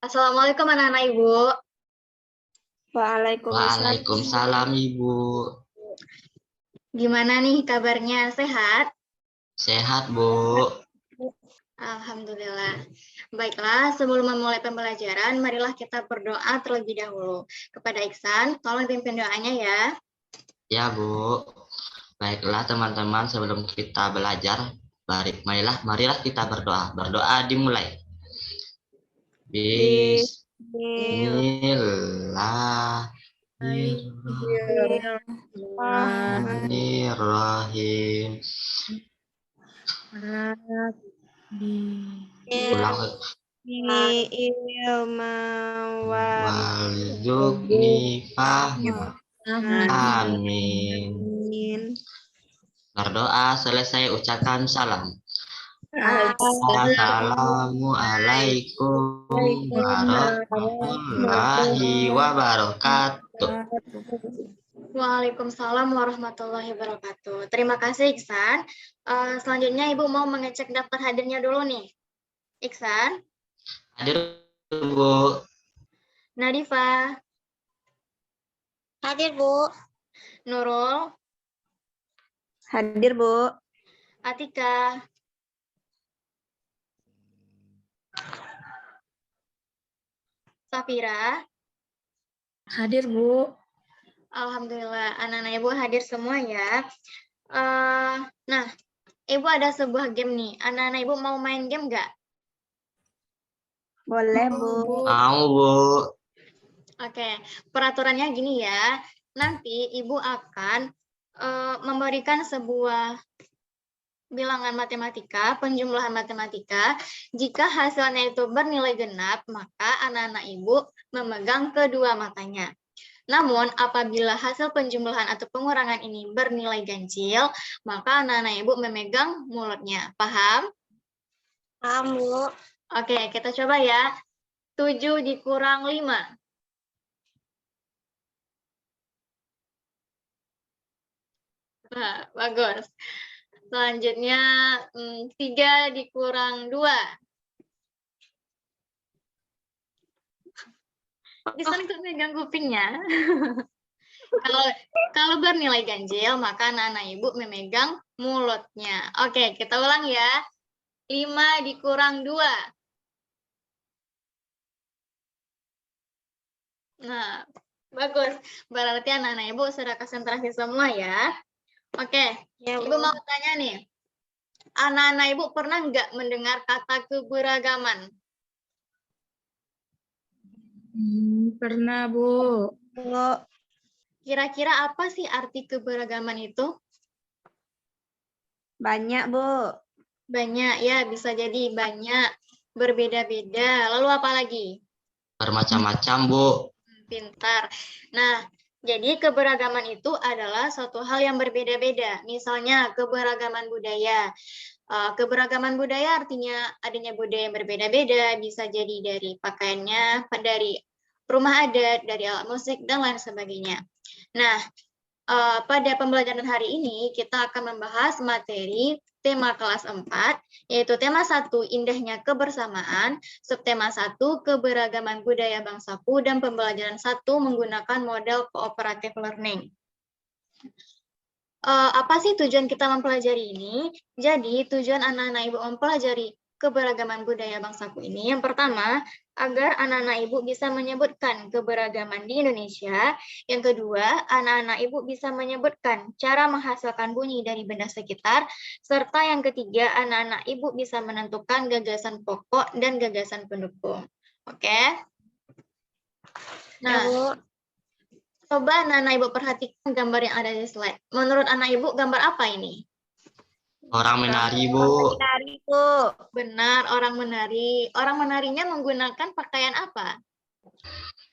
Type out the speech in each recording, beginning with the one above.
Assalamualaikum anak-anak Ibu. Waalaikumsalam Ibu. Gimana nih kabarnya? Sehat? Sehat Bu. Alhamdulillah. Baiklah, sebelum memulai pembelajaran, marilah kita berdoa terlebih dahulu. Kepada Iksan, tolong pimpin doanya ya. Ya Bu. Baiklah teman-teman, sebelum kita belajar, marilah kita berdoa. Berdoa dimulai. Bismillahirrahmanirrahim. Ulang. Warzuqni fahma. Amin. Berdoa selesai ucapkan salam. Assalamualaikum warahmatullahi wabarakatuh. Waalaikumsalam warahmatullahi wabarakatuh. Terima kasih Iksan. Selanjutnya Ibu mau mengecek daftar hadirnya dulu nih. Iksan. Hadir Bu. Nadifa. Hadir Bu. Nurul. Hadir Bu. Atika. Safira. Hadir Bu. Alhamdulillah, anak-anak Ibu hadir semua ya. Nah, Ibu ada sebuah game nih. Anak-anak Ibu mau main game nggak? Boleh Bu. Mau Bu. Oke, peraturannya gini ya. Nanti Ibu akan memberikan sebuah bilangan matematika, penjumlahan matematika. Jika hasilnya itu bernilai genap, maka anak-anak Ibu memegang kedua matanya. Namun, apabila hasil penjumlahan atau pengurangan ini bernilai ganjil, maka anak-anak Ibu memegang mulutnya. Paham? Paham Bu. Oke, kita coba ya. 7 dikurang 5. Nah, bagus. Selanjutnya, 3 dikurang 2. Bisa ikut megang kupingnya. Kalau bernilai ganjil, maka anak-anak Ibu memegang mulutnya. Oke, kita ulang ya. 5 dikurang 2. Nah, bagus. Berarti anak-anak Ibu sudah konsentrasi semua ya. Oke, Ya, Ibu mau tanya nih. Anak-anak Ibu pernah nggak mendengar kata keberagaman? Pernah Bu. Bu. Kira-kira apa sih arti keberagaman itu? Banyak Bu. Banyak ya, bisa jadi banyak, berbeda-beda. Lalu apa lagi? Bermacam-macam Bu. Pintar. Nah, jadi keberagaman itu adalah suatu hal yang berbeda-beda. Misalnya keberagaman budaya. Keberagaman budaya artinya adanya budaya yang berbeda-beda, bisa jadi dari pakaiannya, dari rumah adat, dari alat musik, dan lain sebagainya. Nah, pada pembelajaran hari ini kita akan membahas materi tema kelas 4, yaitu tema 1, indahnya kebersamaan, subtema 1, keberagaman budaya bangsaku, dan pembelajaran 1 menggunakan model cooperative learning. Apa sih tujuan kita mempelajari ini? Jadi, tujuan anak-anak Ibu mempelajari keberagaman budaya bangsaku ini, yang pertama, agar anak-anak Ibu bisa menyebutkan keberagaman di Indonesia. Yang kedua, anak-anak Ibu bisa menyebutkan cara menghasilkan bunyi dari benda sekitar. Serta yang ketiga, anak-anak Ibu bisa menentukan gagasan pokok dan gagasan pendukung. Oke? Nah, Ya, Bu. coba anak-anak Ibu perhatikan gambar yang ada di slide. Menurut anak Ibu, gambar apa ini? Orang menari Bu. Menari Bu. Benar, orang menari. Orang menarinya menggunakan pakaian apa?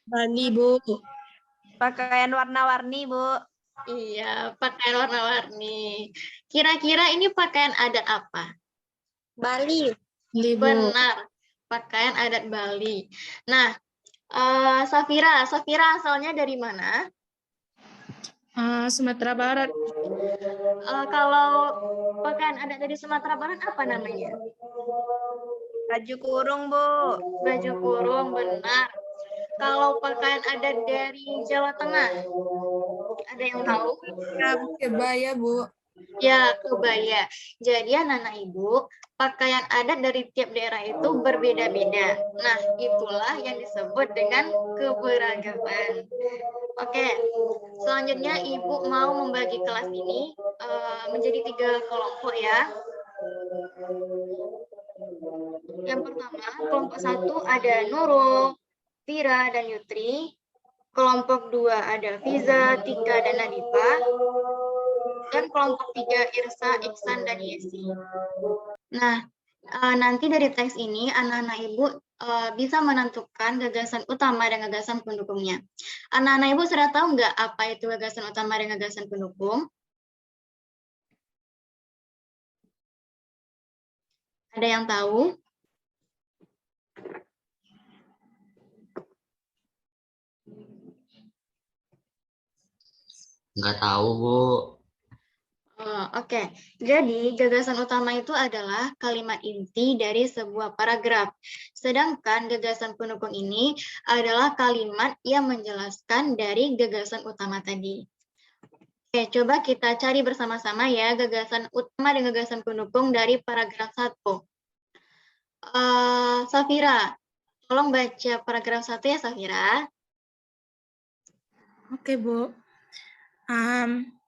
Bali Bu. Pakaian warna-warni Bu. Iya, pakaian warna-warni. Kira-kira ini pakaian adat apa? Bali. Bali Bu. Benar, pakaian adat Bali. Nah, Safira asalnya dari mana? Sumatera Barat. Kalau pakaian adat dari Sumatera Barat apa namanya? Baju kurung, Bu. Baju kurung, benar. Kalau pakaian adat dari Jawa Tengah, ada yang tahu? Kebaya, Bu. Ya, kebaya. Jadi anak-anak ibu, pakaian adat dari tiap daerah itu berbeda-beda. Nah, itulah yang disebut dengan keberagaman. Oke, selanjutnya ibu mau membagi kelas ini menjadi 3 kelompok ya. Yang pertama, kelompok 1 ada Nurul, Vira, dan Yutri. Kelompok 2 ada Fiza, Tika, dan Nadifa. Dan kelompok 3 Irsa, Iksan, dan Yesi. Nah, nanti dari teks ini anak-anak ibu bisa menentukan gagasan utama dan gagasan pendukungnya. Anak-anak ibu sudah tahu nggak apa itu gagasan utama dan gagasan pendukung? Ada yang tahu? Nggak tahu, Bu. Oke. Jadi gagasan utama itu adalah kalimat inti dari sebuah paragraf. Sedangkan gagasan pendukung ini adalah kalimat yang menjelaskan dari gagasan utama tadi. Oke, coba kita cari bersama-sama ya gagasan utama dan gagasan pendukung dari paragraf 1. Safira, tolong baca paragraf 1 ya, Safira. Oke, Bu.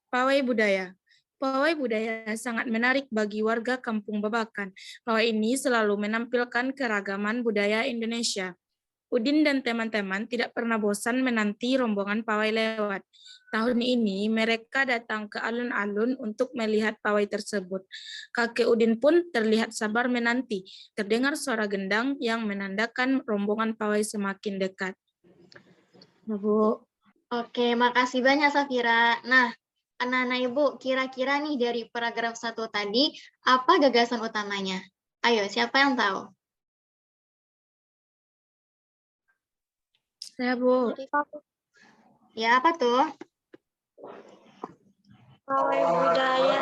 Pawai budaya. Pawai budaya sangat menarik bagi warga Kampung Babakan. Pawai ini selalu menampilkan keragaman budaya Indonesia. Udin dan teman-teman tidak pernah bosan menanti rombongan pawai lewat. Tahun ini mereka datang ke alun-alun untuk melihat pawai tersebut. Kakek Udin pun terlihat sabar menanti. Terdengar suara gendang yang menandakan rombongan pawai semakin dekat. Ya, Bu. Oke, makasih banyak Safira. Nah, anak-anak ibu, kira-kira nih dari paragraf 1 tadi, apa gagasan utamanya? Ayo, siapa yang tahu? Saya, Bu. Ya, apa tuh? Pawai budaya.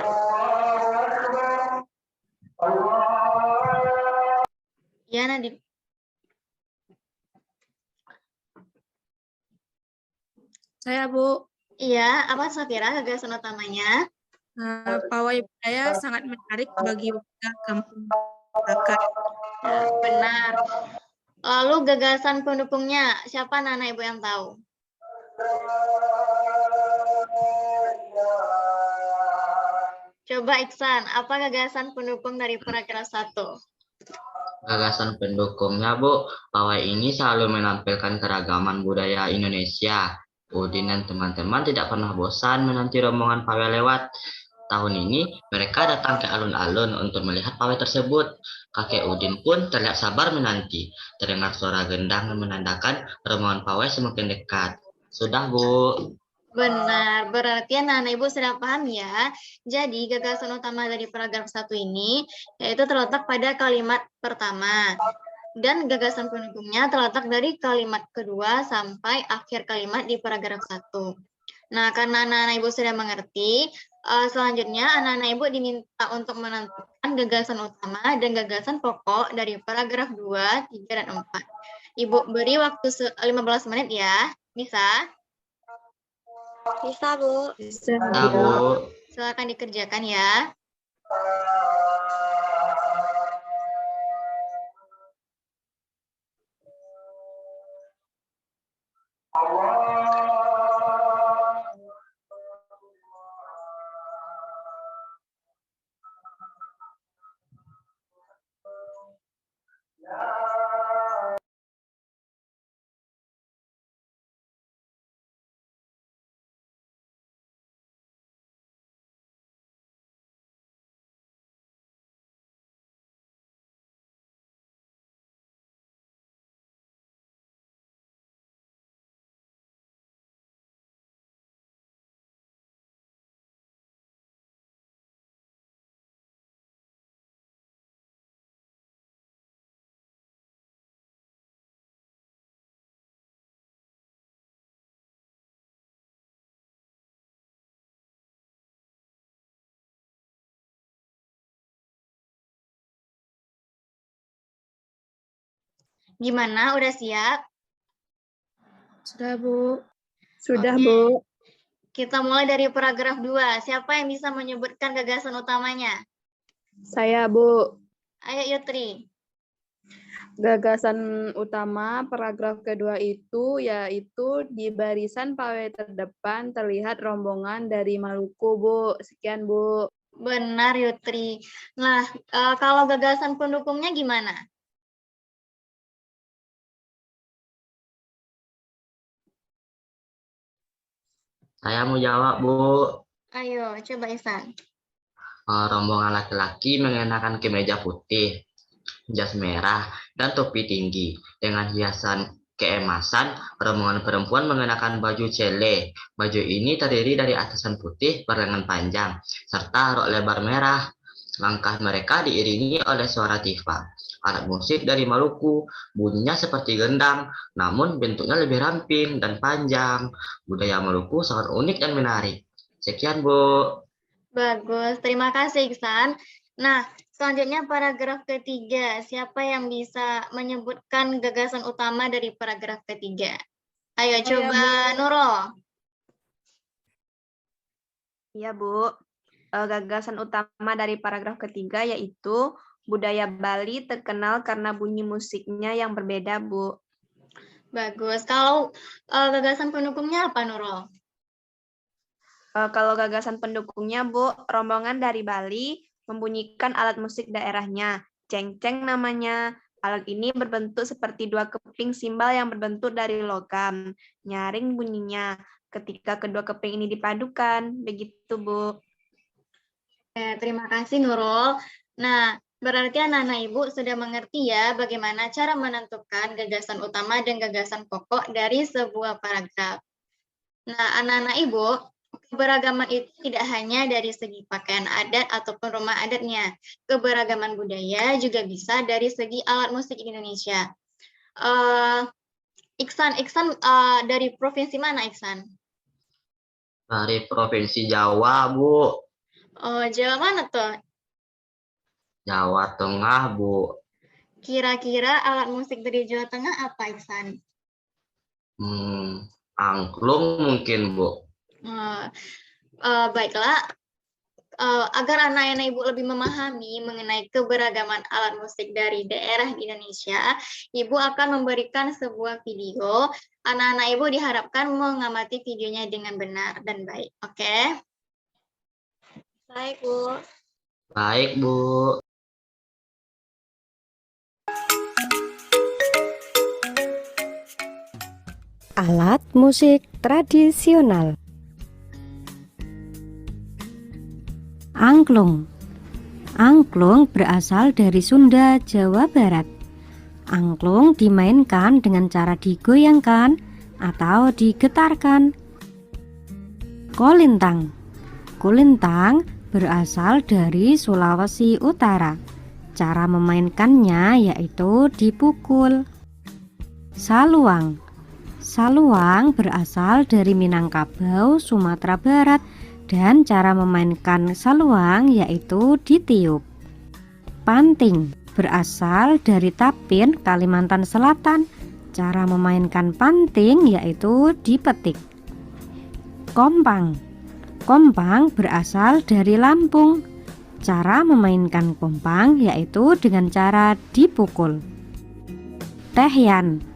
Ya, Nadine. Saya, Bu. Iya, apa Safira gagasan utamanya? Pawai budaya sangat menarik bagi warga Kampung Babakan. Benar. Lalu gagasan pendukungnya, siapa anak-anak ibu yang tahu? Coba Iksan, apa gagasan pendukung dari paragraf 1? Gagasan pendukungnya, Bu, pawai ini selalu menampilkan keragaman budaya Indonesia. Udin dan teman-teman tidak pernah bosan menanti rombongan pawai lewat. Tahun ini, mereka datang ke alun-alun untuk melihat pawai tersebut. Kakek Udin pun terlihat sabar menanti. Terdengar suara gendang yang menandakan rombongan pawai semakin dekat. Sudah, Bu. Benar, berarti anak-anak ibu sudah paham ya. Jadi gagasan utama dari paragraf 1 ini yaitu terletak pada kalimat pertama. Dan gagasan pendukungnya terletak dari kalimat kedua sampai akhir kalimat di paragraf 1. Nah, karena anak-anak ibu sudah mengerti, selanjutnya anak-anak ibu diminta untuk menentukan gagasan utama dan gagasan pokok dari paragraf 2, 3, dan 4. Ibu beri waktu 15 menit ya. Bisa? Bisa, Bu. Bisa, Sudah, Bu. Silakan dikerjakan ya. Gimana, udah siap? Sudah, Bu. Sudah, Oke. Bu. Kita mulai dari paragraf 2. Siapa yang bisa menyebutkan gagasan utamanya? Saya, Bu. Ayo, Yutri. Gagasan utama paragraf kedua itu yaitu di barisan pawai terdepan terlihat rombongan dari Maluku, Bu. Sekian, Bu. Benar, Yutri. Nah, kalau gagasan pendukungnya gimana? Saya mau jawab, Bu. Ayo, coba Ihsan. Rombongan laki-laki mengenakan kemeja putih, jas merah, dan topi tinggi. Dengan hiasan keemasan, rombongan perempuan mengenakan baju cele. Baju ini terdiri dari atasan putih berlengan panjang, serta rok lebar merah. Langkah mereka diiringi oleh suara tifa. Alat musik dari Maluku, bunyinya seperti gendang, namun bentuknya lebih ramping dan panjang. Budaya Maluku sangat unik dan menarik. Sekian, Bu. Bagus, terima kasih Ihsan. Nah, selanjutnya paragraf ketiga. Siapa yang bisa menyebutkan gagasan utama dari paragraf ketiga? Ayo coba Nurul. Iya, Bu. Gagasan utama dari paragraf ketiga yaitu budaya Bali terkenal karena bunyi musiknya yang berbeda, Bu. Bagus. Kalau gagasan pendukungnya apa Nurul? Kalau gagasan pendukungnya, Bu, rombongan dari Bali membunyikan alat musik daerahnya. Cengceng namanya. Alat ini berbentuk seperti dua keping simbal yang berbentuk dari logam. Nyaring bunyinya ketika kedua keping ini dipadukan. Begitu, Bu. Oke, terima kasih Nurul. Nah, berarti anak-anak Ibu sudah mengerti ya bagaimana cara menentukan gagasan utama dan gagasan pokok dari sebuah paragraf. Nah, anak-anak Ibu, keberagaman itu tidak hanya dari segi pakaian adat ataupun rumah adatnya. Keberagaman budaya juga bisa dari segi alat musik Indonesia. Iksan dari provinsi mana Iksan? Dari Provinsi Jawa, Bu. Oh, Jawa mana tuh? Jawa Tengah, Bu. Kira-kira alat musik dari Jawa Tengah apa Iksan? Angklung mungkin, Bu. Baiklah, agar anak-anak Ibu lebih memahami mengenai keberagaman alat musik dari daerah di Indonesia, Ibu akan memberikan sebuah video. Anak-anak Ibu diharapkan mengamati videonya dengan benar dan baik. Oke? Baik, Bu. Baik, Bu. Alat musik tradisional. Angklung. Angklung berasal dari Sunda, Jawa Barat. Angklung dimainkan dengan cara digoyangkan atau digetarkan. Kolintang. Kolintang berasal dari Sulawesi Utara. Cara memainkannya yaitu dipukul. Saluang. Saluang berasal dari Minangkabau, Sumatera Barat, dan cara memainkan saluang yaitu ditiup. Panting berasal dari Tapin, Kalimantan Selatan. Cara memainkan panting yaitu dipetik. Kompang. Kompang berasal dari Lampung. Cara memainkan kompang yaitu dengan cara dipukul. Tehyan.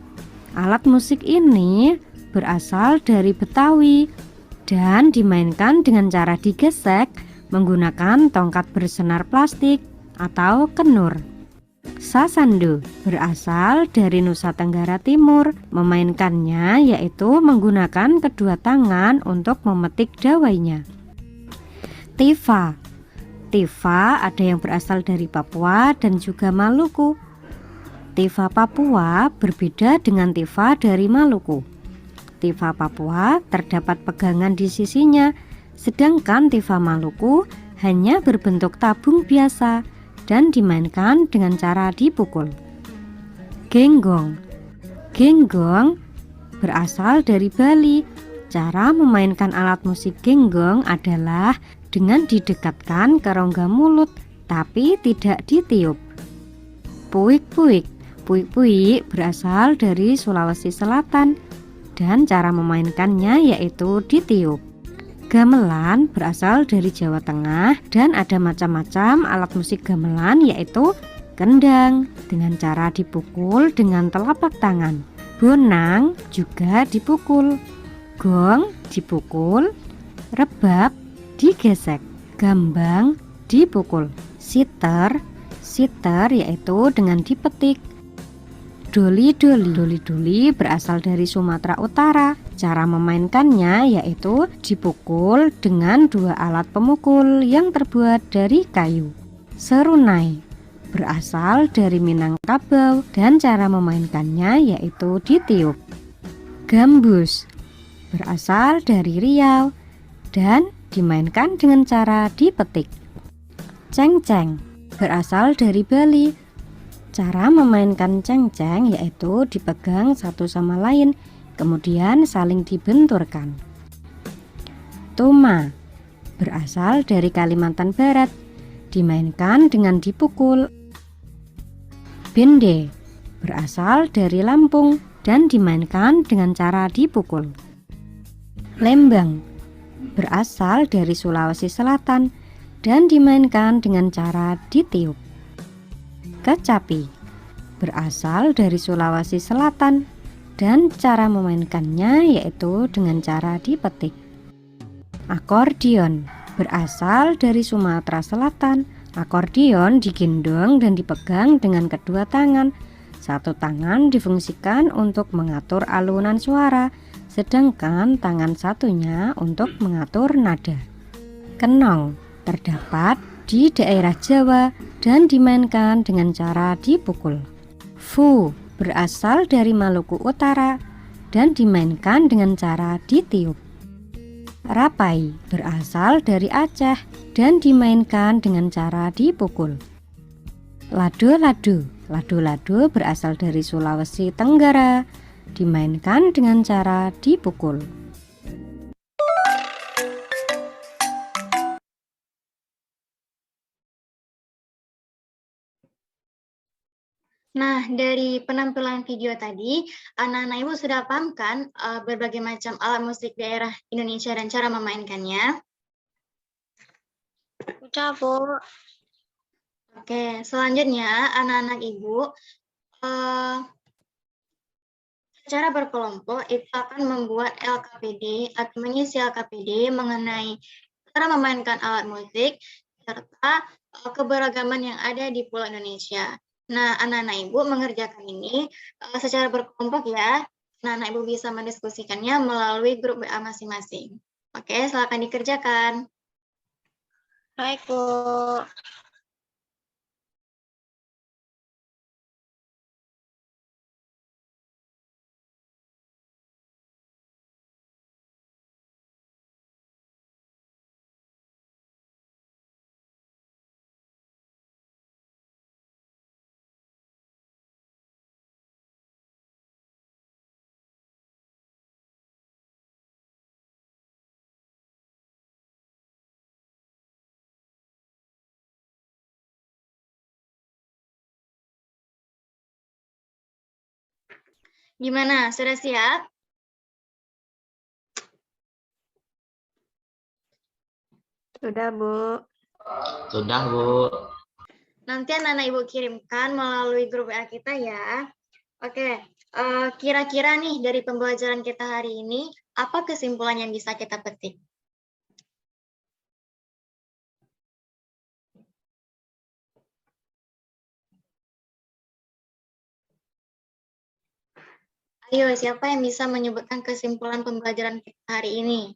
Alat musik ini berasal dari Betawi dan dimainkan dengan cara digesek menggunakan tongkat bersenar plastik atau kenur. Sasando berasal dari Nusa Tenggara Timur. Memainkannya yaitu menggunakan kedua tangan untuk memetik dawainya. Tifa. Tifa ada yang berasal dari Papua dan juga Maluku. Tifa Papua berbeda dengan tifa dari Maluku. Tifa Papua terdapat pegangan di sisinya, sedangkan tifa Maluku hanya berbentuk tabung biasa dan dimainkan dengan cara dipukul. Genggong. Genggong berasal dari Bali. Cara memainkan alat musik genggong adalah dengan didekatkan ke rongga mulut, tapi tidak ditiup. Puik-puik. Puik-puik berasal dari Sulawesi Selatan dan cara memainkannya yaitu ditiup. Gamelan berasal dari Jawa Tengah dan ada macam-macam alat musik gamelan yaitu kendang dengan cara dipukul dengan telapak tangan. Bonang juga dipukul. Gong dipukul. Rebab digesek. Gambang dipukul. Siter yaitu dengan dipetik. Doli berasal dari Sumatera Utara. Cara memainkannya yaitu dipukul dengan dua alat pemukul yang terbuat dari kayu. Serunai berasal dari Minangkabau dan cara memainkannya yaitu ditiup. Gambus berasal dari Riau dan dimainkan dengan cara dipetik. Cengceng berasal dari Bali. Cara memainkan cengceng yaitu dipegang satu sama lain, kemudian saling dibenturkan. Tuma berasal dari Kalimantan Barat, dimainkan dengan dipukul. Bende berasal dari Lampung dan dimainkan dengan cara dipukul. Lembang berasal dari Sulawesi Selatan dan dimainkan dengan cara ditiup. Kecapi berasal dari Sulawesi Selatan dan cara memainkannya yaitu dengan cara dipetik. Akordion berasal dari Sumatera Selatan. Akordion digendong dan dipegang dengan kedua tangan. Satu tangan difungsikan untuk mengatur alunan suara, sedangkan tangan satunya untuk mengatur nada. Kenong terdapat di daerah Jawa dan dimainkan dengan cara dipukul. Fu berasal dari Maluku Utara dan dimainkan dengan cara ditiup. Rapai berasal dari Aceh dan dimainkan dengan cara dipukul. Lado-lado berasal dari Sulawesi Tenggara, dimainkan dengan cara dipukul. Nah, dari penampilan video tadi, anak-anak Ibu sudah paham kan berbagai macam alat musik daerah Indonesia dan cara memainkannya? Udah, Bu. Oke, selanjutnya anak-anak Ibu secara berkelompok itu akan membuat LKPD atau mengisi LKPD mengenai cara memainkan alat musik serta keberagaman yang ada di Pulau Indonesia. Nah, anak-anak Ibu mengerjakan ini secara berkelompok ya. Anak-anak Ibu bisa mendiskusikannya melalui grup WA masing-masing. Oke, silakan dikerjakan. Baik, Bu. Gimana? Sudah siap? Sudah, Bu. Sudah, Bu. Nanti anak-anak Ibu kirimkan melalui grup WA kita ya. Oke, kira-kira nih dari pembelajaran kita hari ini, apa kesimpulan yang bisa kita petik? Ayo, siapa yang bisa menyebutkan kesimpulan pembelajaran kita hari ini?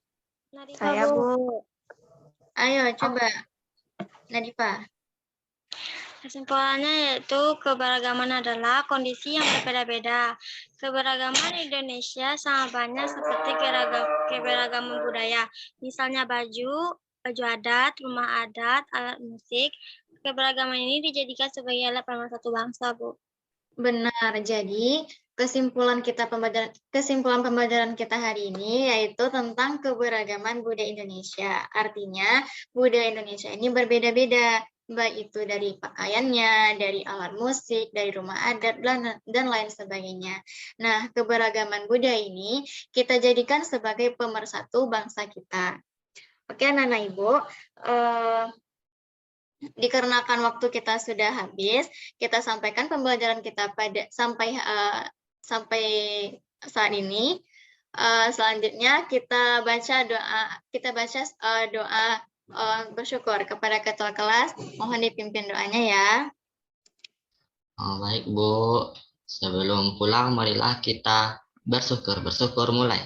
Nadifa, Saya, Bu. Bu. Ayo, coba. Nadifa. Kesimpulannya yaitu keberagaman adalah kondisi yang berbeda-beda. Keberagaman Indonesia sangat banyak seperti keberagaman budaya. Misalnya baju adat, rumah adat, alat musik. Keberagaman ini dijadikan sebagai alat pemersatu bangsa, Bu. Benar. Jadi, kesimpulan pembelajaran kita hari ini yaitu tentang keberagaman budaya Indonesia. Artinya, budaya Indonesia ini berbeda-beda. baik itu dari pakaiannya, dari alat musik, dari rumah adat, dan lain sebagainya. Nah, keberagaman budaya ini kita jadikan sebagai pemersatu bangsa kita. Oke, anak-anak Ibu, dikarenakan waktu kita sudah habis, kita sampaikan pembelajaran kita sampai saat ini. Selanjutnya kita baca doa bersyukur kepada ketua kelas. Mohon dipimpin doanya ya. Baik, Bu. Sebelum pulang, marilah kita bersyukur mulai.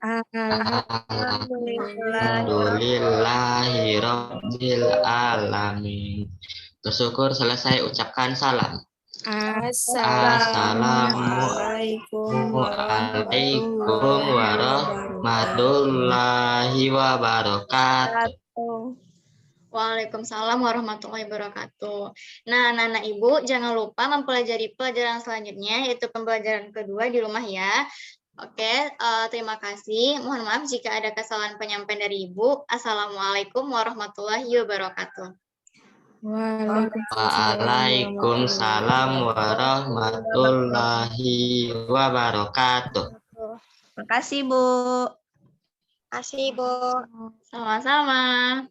Alhamdulillahirabbil alamin. Bersyukur selesai, ucapkan salam. Assalamualaikum warahmatullahi wabarakatuh. Waalaikumsalam warahmatullahi wabarakatuh. Nah, anak-anak Ibu, jangan lupa mempelajari pelajaran selanjutnya, yaitu pembelajaran kedua di rumah ya. Oke, terima kasih. Mohon maaf jika ada kesalahan penyampaian dari Ibu. Assalamualaikum warahmatullahi wabarakatuh. Waalaikumsalam warahmatullahi wabarakatuh. Terima kasih, Bu. Kasih, Bu. Sama-sama.